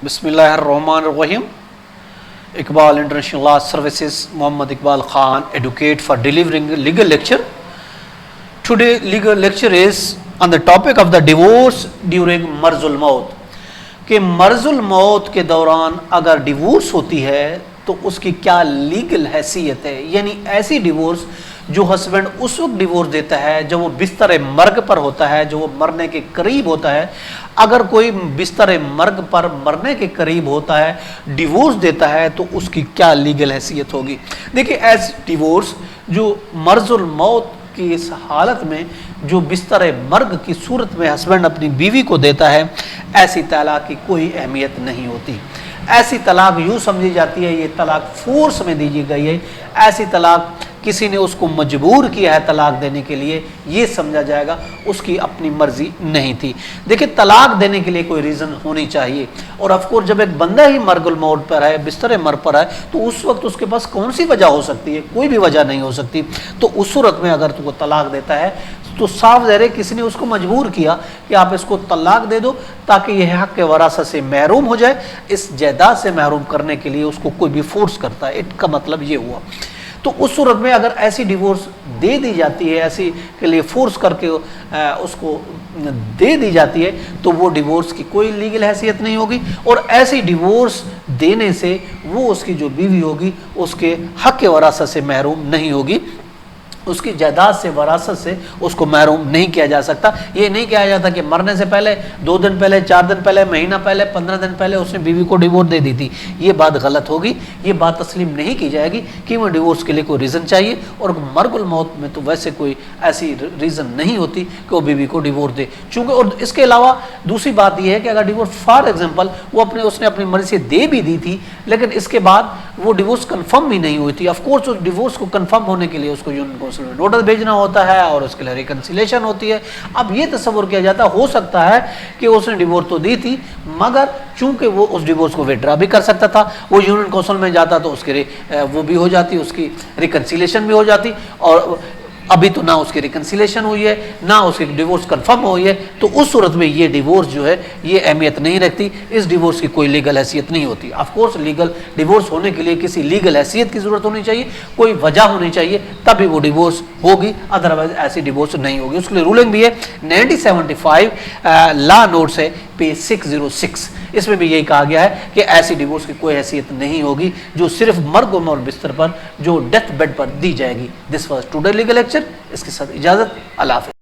Bismillahirrahmanirrahim. Iqbal International Law Services, Muhammad Iqbal Khan, advocate for delivering a legal lecture. Today legal lecture is on the topic of the divorce during Marzul Maut. کہ مرزل موت کے دوران اگر divorce ہوتی ہے تو اس کی کیا لیگل حیثیت ہے، یعنی ایسی ڈیورس جو ہسبینڈ اس وقت ڈیورس دیتا ہے جب وہ بستر مرگ پر ہوتا ہے، جو وہ مرنے کے قریب ہوتا ہے. اگر کوئی بستر مرگ پر مرنے کے قریب ہوتا ہے ڈیورس دیتا ہے تو اس کی کیا لیگل حیثیت ہوگی. دیکھیں ایسی ڈیورس جو مرز الموت کی اس حالت میں جو بستر مرگ کی صورت میں ہسبینڈ اپنی بیوی کو دیتا ہے، ایسی طلاق کی کوئی اہمیت نہیں ہوتی. ایسی طلاق یوں سمجھی جاتی ہے یہ طلاق فورس میں دی گئی ہے، ایسی طلاق کسی نے اس کو مجبور کیا ہے طلاق دینے کے لیے، یہ سمجھا جائے گا اس کی اپنی مرضی نہیں تھی. دیکھیں طلاق دینے کے لیے کوئی ریزن ہونی چاہیے، اور آف کورس جب ایک بندہ ہی مرگ الموت پر ہے، بستر مرگ پر ہے، تو اس وقت اس کے پاس کون سی وجہ ہو سکتی ہے؟ کوئی بھی وجہ نہیں ہو سکتی. تو اس صورت میں اگر تو وہ طلاق دیتا ہے تو صاف ظاہر ہے کسی نے اس کو مجبور کیا کہ آپ اس کو طلاق دے دو تاکہ یہ حق کے وراثت سے محروم ہو جائے. اس جائیداد سے محروم کرنے کے لیے اس کو کوئی بھی فورس کرتا ہے، اس کا مطلب یہ ہوا. تو اس صورت میں اگر ایسی ڈیورس دے دی جاتی ہے، ایسی کے لیے فورس کر کے اس کو دے دی جاتی ہے تو وہ ڈیورس کی کوئی لیگل حیثیت نہیں ہوگی، اور ایسی ڈیورس دینے سے وہ اس کی جو بیوی ہوگی اس کے حق کے وراثت سے محروم نہیں ہوگی، اس کی جائیداد سے وراثت سے اس کو محروم نہیں کیا جا سکتا. یہ نہیں کہا جاتا کہ مرنے سے پہلے 2 دن پہلے، 4 دن پہلے، مہینہ پہلے، 15 دن پہلے اس نے بیوی کو ڈیورس دے دی تھی. یہ بات غلط ہوگی، یہ بات تسلیم نہیں کی جائے گی کہ وہ ڈیورس کے لیے کوئی ریزن چاہیے. اور مرگ الموت میں تو ویسے کوئی ایسی ریزن نہیں ہوتی کہ وہ بیوی کو ڈیورس دے. چونکہ اور اس کے علاوہ دوسری بات یہ ہے کہ اگر ڈیورس فار ایگزامپل اس نے اپنی مرضی سے دے بھی دی تھی لیکن اس کے بعد وہ ڈیورس کنفرم بھی نہیں ہوئی تھی، آف کورس اس ڈیورس کو کنفرم ہونے کے لیے اس کو یونین کونسل میں نوٹس بھیجنا ہوتا ہے اور اس کے لیے ریکنسیلیشن ہوتی ہے. اب یہ تصور کیا جاتا ہو سکتا ہے کہ اس نے ڈیورس تو دی تھی مگر چونکہ وہ اس ڈیورس کو وڈرا بھی کر سکتا تھا، وہ یونین کونسل میں جاتا تو اس کے وہ بھی ہو جاتی، اس کی ریکنسیلیشن بھی ہو جاتی، اور ابھی تو نہ اس کی ریکنسیلیشن ہوئی ہے نہ اس کی ڈیورس کنفرم ہوئی ہے. تو اس صورت میں یہ ڈیورس جو ہے یہ اہمیت نہیں رکھتی، اس ڈیورس کی کوئی لیگل حیثیت نہیں ہوتی. آف کورس لیگل ڈیورس ہونے کے لیے کسی لیگل حیثیت کی ضرورت ہونی چاہیے، کوئی وجہ ہونی چاہیے تبھی وہ ڈیورس ہوگی، ادروائز ایسی ڈیورس نہیں ہوگی. اس کے لیے رولنگ بھی ہے 1975 لا نوٹس ہے پیج 606، اس میں بھی یہی کہا گیا ہے کہ ایسی ڈیورس کی کوئی حیثیت نہیں ہوگی جو صرف مرگ و موت بستر پر جو ڈیتھ بیڈ پر دی جائے گی. This was today legal lecture. اس کے ساتھ اجازت، اللہ حافظ.